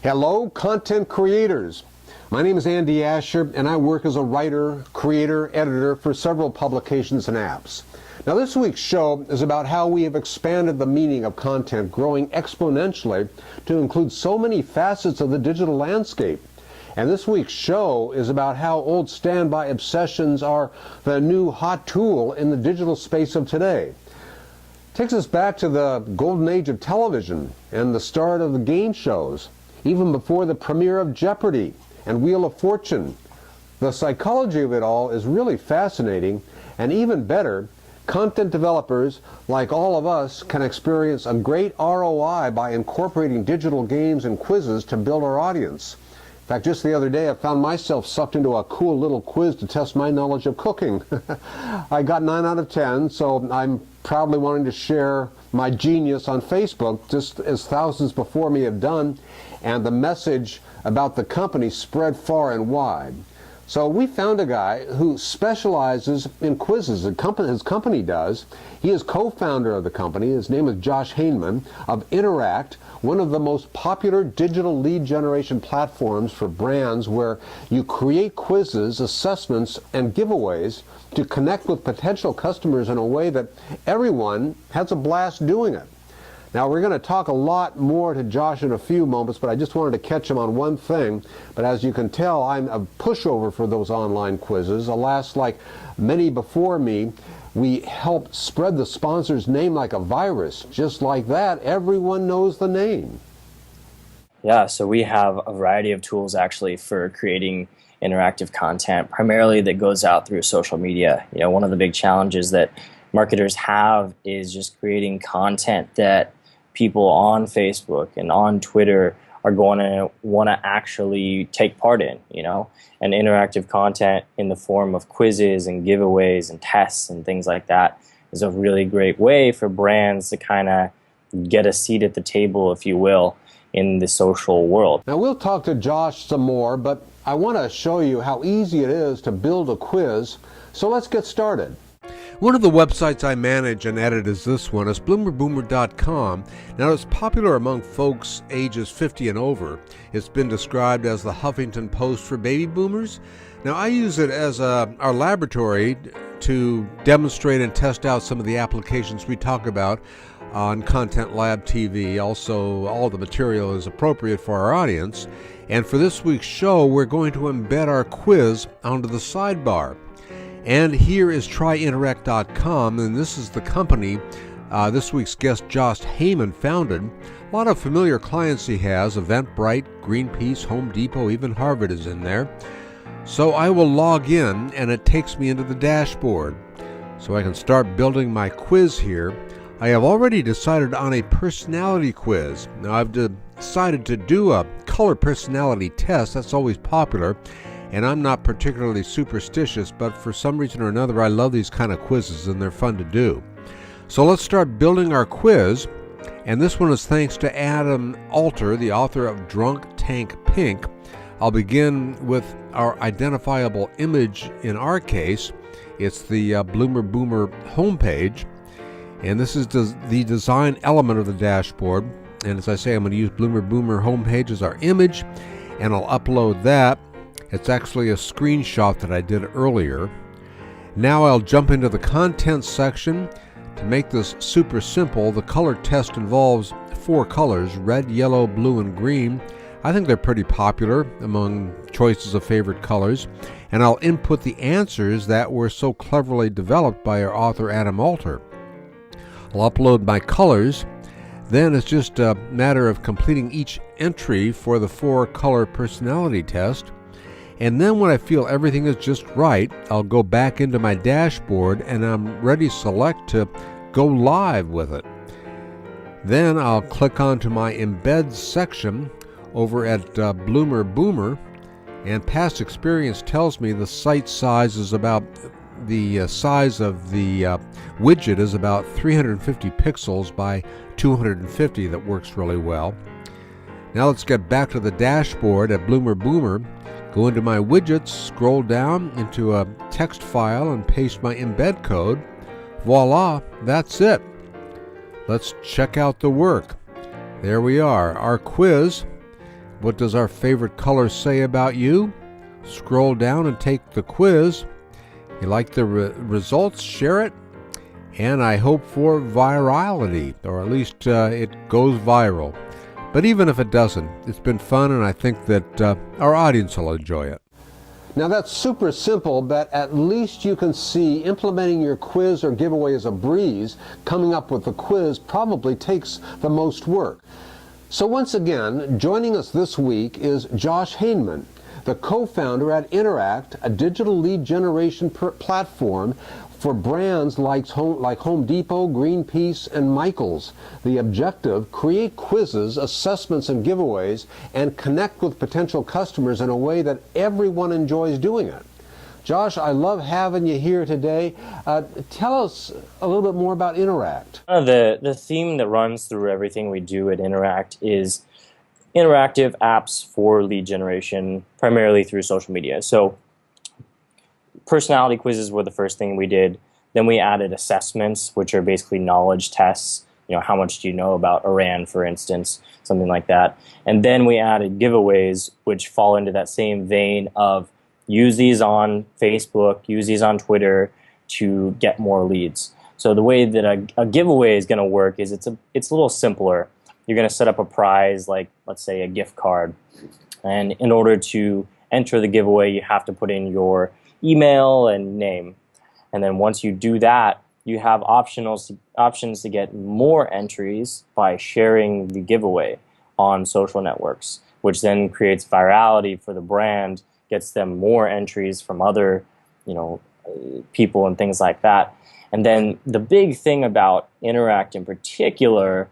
Hello, content creators. My name is Andy Asher, and I work as a writer, creator, editor for several publications and apps. Now, this week's show is about how we have expanded the meaning of content, growing exponentially to include so many facets of the digital landscape. And this week's show is about how old standby obsessions are the new hot tool in the digital space of today. Takes us back to the golden age of television and the start of the game shows, even before the premiere of Jeopardy and Wheel of Fortune. The psychology of it all is really fascinating, and even better, content developers, like all of us, can experience a great ROI by incorporating digital games and quizzes to build our audience. In fact, just the other day I found myself sucked into a cool little quiz to test my knowledge of cooking. I got 9 out of 10, so I'm proudly wanting to share my genius on Facebook, just as thousands before me have done, and the message about the company spread far and wide. So we found a guy who specializes in quizzes. His company does. He is co-founder of the company. His name is Josh Haynam of Interact, one of the most popular digital lead generation platforms for brands, where you create quizzes, assessments, and giveaways to connect with potential customers in a way that everyone has a blast doing it. Now, we're going to talk a lot more to Josh in a few moments, but I just wanted to catch him on one thing. But as you can tell, I'm a pushover for those online quizzes. Alas, like many before me, we help spread the sponsor's name like a virus. Just like that, everyone knows the name. Yeah, so we have a variety of tools actually for creating interactive content, primarily that goes out through social media. You know, one of the big challenges that marketers have is just creating content that people on Facebook and on Twitter are going to want to actually take part in, you know, and interactive content in the form of quizzes and giveaways and tests and things like that is a really great way for brands to kind of get a seat at the table, if you will, in the social world. Now, we'll talk to Josh some more, but I want to show you how easy it is to build a quiz. So let's get started. One of the websites I manage and edit is this one. It's bloomerboomer.com. Now, it's popular among folks ages 50 and over. It's been described as the Huffington Post for baby boomers. Now, I use it as our laboratory to demonstrate and test out some of the applications we talk about on Content Lab TV. Also, all the material is appropriate for our audience. And for this week's show, we're going to embed our quiz onto the sidebar. And here is tryinteract.com, and this is the company this week's guest Josh Haynam founded. A lot of familiar clients he has: Eventbrite, Greenpeace, Home Depot, even Harvard is in there. So I will log in, and it takes me into the dashboard. So I can start building my quiz here. I have already decided on a personality quiz. Now, I've decided to do a color personality test. That's always popular. And I'm not particularly superstitious, but for some reason or another, I love these kind of quizzes, and they're fun to do. So let's start building our quiz. And this one is thanks to Adam Alter, the author of Drunk Tank Pink. I'll begin with our identifiable image. In our case, it's the Bloomer Boomer homepage. And this is the design element of the dashboard. And as I say, I'm going to use Bloomer Boomer homepage as our image, and I'll upload that. It's actually a screenshot that I did earlier. Now I'll jump into the content section. To make this super simple, the color test involves 4 colors: red, yellow, blue, and green. I think they're pretty popular among choices of favorite colors. And I'll input the answers that were so cleverly developed by our author Adam Alter. I'll upload my colors. Then it's just a matter of completing each entry for the 4-color personality test. And then when I feel everything is just right, I'll go back into my dashboard, and I'm ready to select to go live with it. Then I'll click onto my embeds section over at Bloomer Boomer, and past experience tells me the site size is about the size of the widget is about 350 pixels by 250. That works really well. Now let's get back to the dashboard at Bloomer Boomer. Go into my widgets, scroll down into a text file, and paste my embed code. Voila, that's it. Let's check out the work. There we are, our quiz. What does our favorite color say about you? Scroll down and take the quiz. You like the results? Share it. And I hope for virality, or at least it goes viral. But even if it doesn't, it's been fun, and I think that our audience will enjoy it. Now that's super simple, but at least you can see implementing your quiz or giveaway is a breeze. Coming up with the quiz probably takes the most work. So once again, joining us this week is Josh Haynam, the co-founder at Interact, a digital lead generation platform for brands like Home Depot, Greenpeace, and Michaels. The objective: create quizzes, assessments, and giveaways, and connect with potential customers in a way that everyone enjoys doing it. Josh, I love having you here today. Tell us a little bit more about Interact. The theme that runs through everything we do at Interact is interactive apps for lead generation, primarily through social media. So personality quizzes were the first thing we did. Then we added assessments, which are basically knowledge tests. How much do you know about Iran, for instance, something like that. And then we added giveaways, which fall into that same vein of use these on Facebook, use these on Twitter to get more leads. So the way that a giveaway is going to work is it's a little simpler. You're going to set up a prize, like let's say a gift card. And in order to enter the giveaway, you have to put in your email and name. And then once you do that, you have options to get more entries by sharing the giveaway on social networks, which then creates virality for the brand, gets them more entries from other people and things like that. And then the big thing about Interact in particular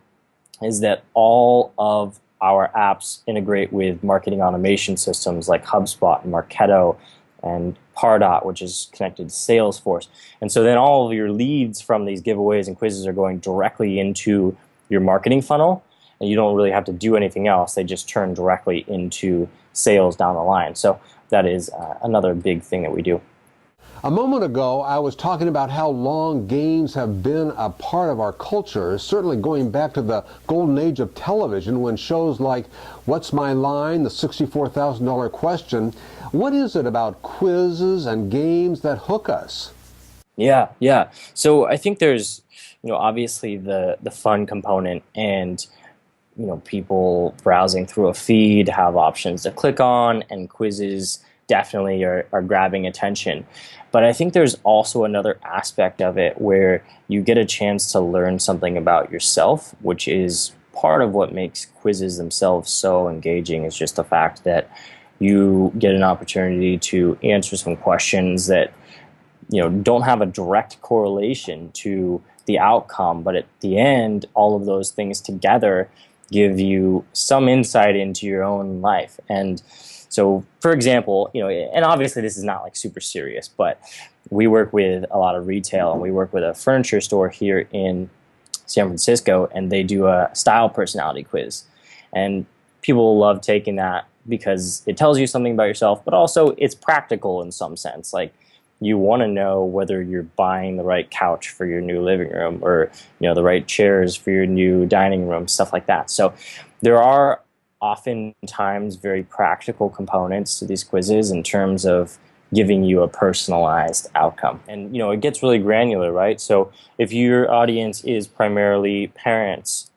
is that all of our apps integrate with marketing automation systems like HubSpot and Marketo and Pardot, which is connected to Salesforce. And so then all of your leads from these giveaways and quizzes are going directly into your marketing funnel, and you don't really have to do anything else. They just turn directly into sales down the line. So that is another big thing that we do. A moment ago, I was talking about how long games have been a part of our culture, certainly going back to the golden age of television when shows like What's My Line, the $64,000 question. What is it about quizzes and games that hook us? Yeah. So I think there's, obviously the fun component, and people browsing through a feed have options to click on, and quizzes definitely are grabbing attention. But I think there's also another aspect of it where you get a chance to learn something about yourself, which is part of what makes quizzes themselves so engaging, is just the fact that you get an opportunity to answer some questions that don't have a direct correlation to the outcome, but at the end, all of those things together give you some insight into your own life. And so, for example, and obviously this is not like super serious, but we work with a lot of retail, and we work with a furniture store here in San Francisco, and they do a style personality quiz. And people love taking that because it tells you something about yourself, but also it's practical in some sense. Like, you want to know whether you're buying the right couch for your new living room, or the right chairs for your new dining room, stuff like that. So there are oftentimes very practical components to these quizzes in terms of giving you a personalized outcome. And it gets really granular, right? So if your audience is primarily parents,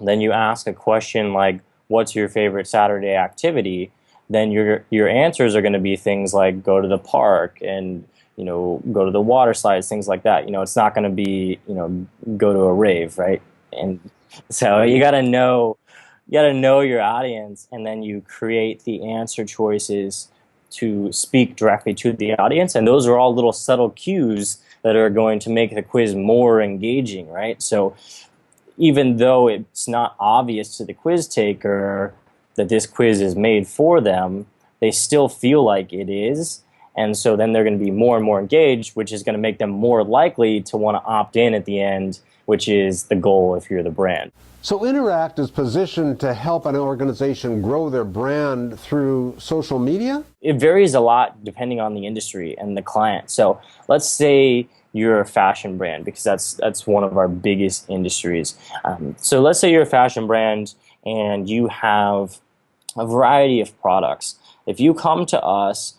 then you ask a question like, what's your favorite Saturday activity? Then your answers are going to be things like go to the park and go to the water slides, things like that. It's not going to be go to a rave, right? And so you got to know your audience, and then you create the answer choices to speak directly to the audience. And those are all little subtle cues that are going to make the quiz more engaging, right? So even though it's not obvious to the quiz taker that this quiz is made for them, they still feel like it is. And so then they're going to be more and more engaged, which is going to make them more likely to want to opt in at the end, which is the goal if you're the brand. So Interact is positioned to help an organization grow their brand through social media? It varies a lot depending on the industry and the client. So let's say you're a fashion brand, because that's one of our biggest industries. So let's say you're a fashion brand and you have a variety of products. If you come to us,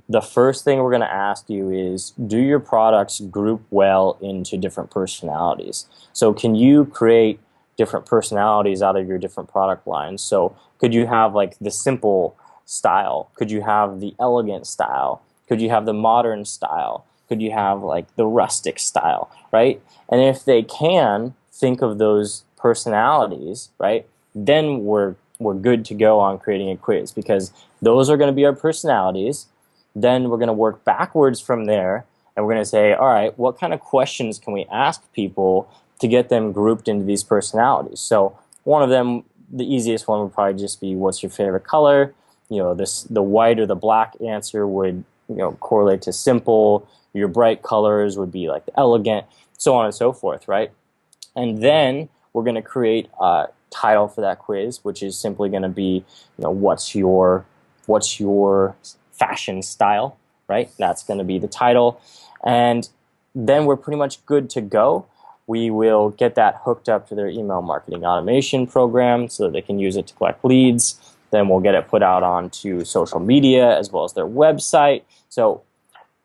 the first thing we're going to ask you is, do your products group well into different personalities? So can you create different personalities out of your different product lines? So could you have like the simple style? Could you have the elegant style? Could you have the modern style? Could you have like the rustic style, right? And if they can think of those personalities, right, then we're good to go on creating a quiz, because those are going to be our personalities. Then we're going to work backwards from there, and we're going to say, all right, what kind of questions can we ask people to get them grouped into these personalities? So one of them, the easiest one, would probably just be, what's your favorite color? The white or the black answer would correlate to simple. Your bright colors would be like the elegant, so on and so forth, right? And then we're going to create a title for that quiz, which is simply going to be, what's your fashion style, right? That's going to be the title. And then we're pretty much good to go. We will get that hooked up to their email marketing automation program so that they can use it to collect leads. Then we'll get it put out onto social media as well as their website. So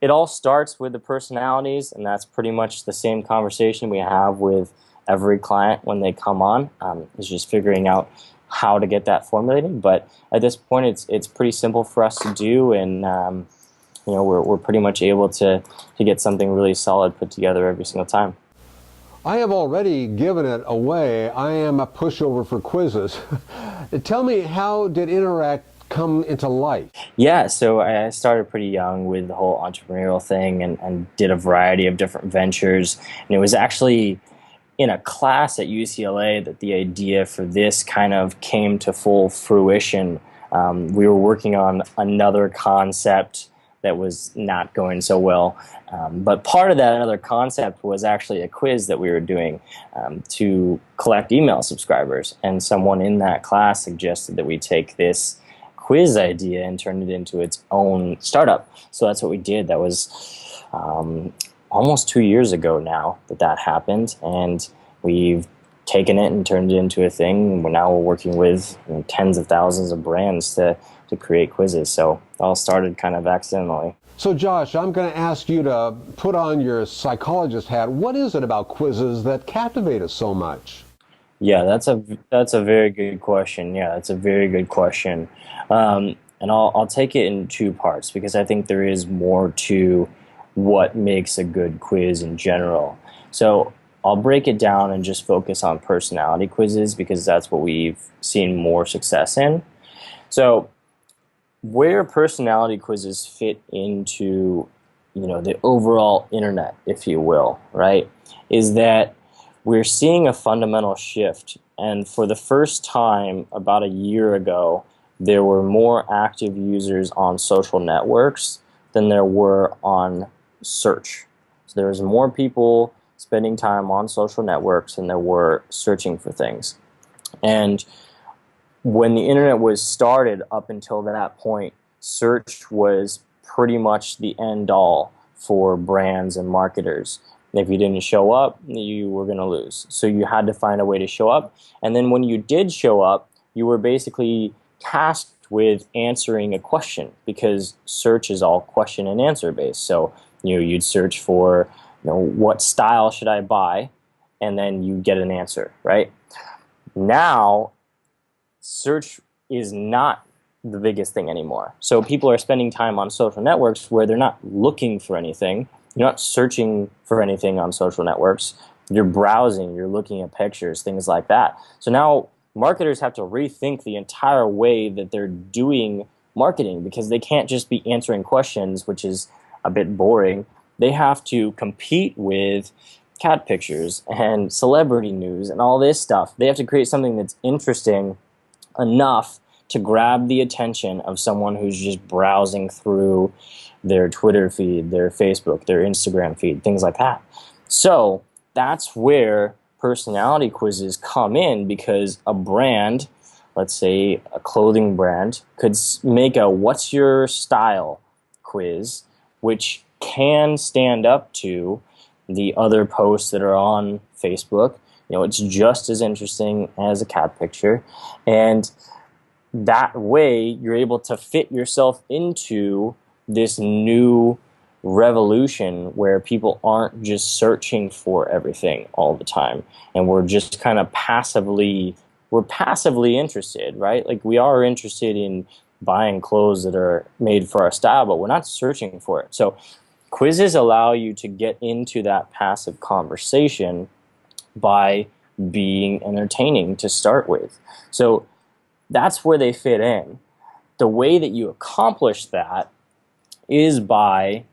it all starts with the personalities, and that's pretty much the same conversation we have with every client when they come on. Is just figuring out how to get that formulated. But at this point, it's pretty simple for us to do, and we're pretty much able to get something really solid put together every single time. I have already given it away. I am a pushover for quizzes. Tell me, how did Interact come into life? Yeah, so I started pretty young with the whole entrepreneurial thing, and did a variety of different ventures. And it was actually in a class at UCLA that the idea for this kind of came to full fruition. We were working on another concept that was not going so well. But part of that other concept was actually a quiz that we were doing to collect email subscribers. And someone in that class suggested that we take this quiz idea and turn it into its own startup. So that's what we did. That was almost 2 years ago now that happened. And we've taken it and turned it into a thing. We're working with tens of thousands of brands to create quizzes. So it all started kind of accidentally. So Josh, I'm going to ask you to put on your psychologist hat. What is it about quizzes that captivate us so much? Yeah, that's a very good question. Yeah, that's a very good question. And I'll take it in two parts, because I think there is more to what makes a good quiz in general. So I'll break it down and just focus on personality quizzes, because that's what we've seen more success in. So where personality quizzes fit into, the overall internet, if you will, right, is that we're seeing a fundamental shift. And for the first time about a year ago, there were more active users on social networks than there were on search. So there was more people spending time on social networks than there were searching for things. And when the internet was started, up until that point, search was pretty much the end all for brands and marketers. If you didn't show up, you were going to lose. So you had to find a way to show up. And then when you did show up, you were basically tasked with answering a question, because search is all question and answer based. So you'd search for what style should I buy, and then you get an answer, right? Now, search is not the biggest thing anymore. So people are spending time on social networks where they're not looking for anything. You're not searching for anything on social networks. You're browsing, you're looking at pictures, things like that. So now marketers have to rethink the entire way that they're doing marketing, because they can't just be answering questions, which is a bit boring. They have to compete with cat pictures and celebrity news and all this stuff. They have to create something that's interesting enough to grab the attention of someone who's just browsing through their Twitter feed, their Facebook, their Instagram feed, things like that. So that's where personality quizzes come in, because a brand, let's say a clothing brand, could make a what's your style quiz, which can stand up to the other posts that are on Facebook. It's just as interesting as a cat picture. And that way you're able to fit yourself into this new revolution where people aren't just searching for everything all the time, and we're just kind of passively interested, right? Like, we are interested in buying clothes that are made for our style, but we're not searching for it. So quizzes allow you to get into that passive conversation by being entertaining to start with. So that's where they fit in. The way that you accomplish that is by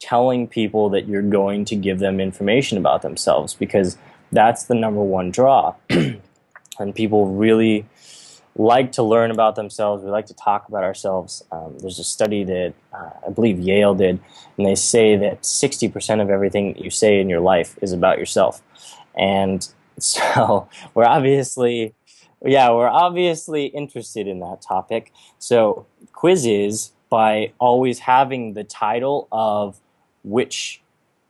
telling people that you're going to give them information about themselves, because that's the number one draw. And people really like to learn about themselves. We like to talk about ourselves. There's a study that I believe Yale did, and they say that 60% of everything that you say in your life is about yourself. And so we're obviously interested in that topic. So quizzes, by always having the title of which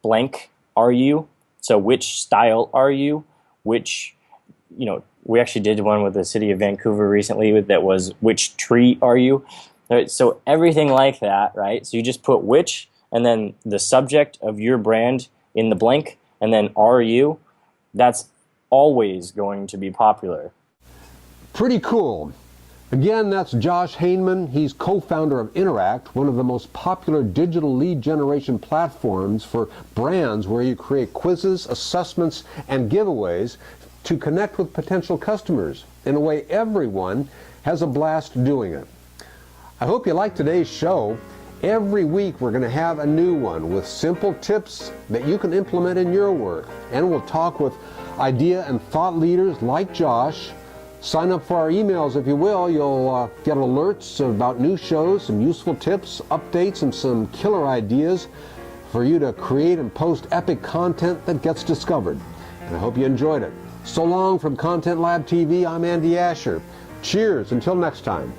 blank are you, so which style are you, which, we actually did one with the city of Vancouver recently that was which tree are you, right? So everything like that, right? So you just put which and then the subject of your brand in the blank and then are you. That's always going to be popular. Pretty cool. Again, that's Josh Haynam. He's co-founder of Interact, one of the most popular digital lead generation platforms for brands where you create quizzes, assessments, and giveaways to connect with potential customers in a way everyone has a blast doing it. I hope you liked today's show. Every week we're going to have a new one with simple tips that you can implement in your work. And we'll talk with idea and thought leaders like Josh. Sign up for our emails if you will. You'll get alerts about new shows, some useful tips, updates, and some killer ideas for you to create and post epic content that gets discovered. And I hope you enjoyed it. So long from Content Lab TV, I'm Andy Asher. Cheers until next time.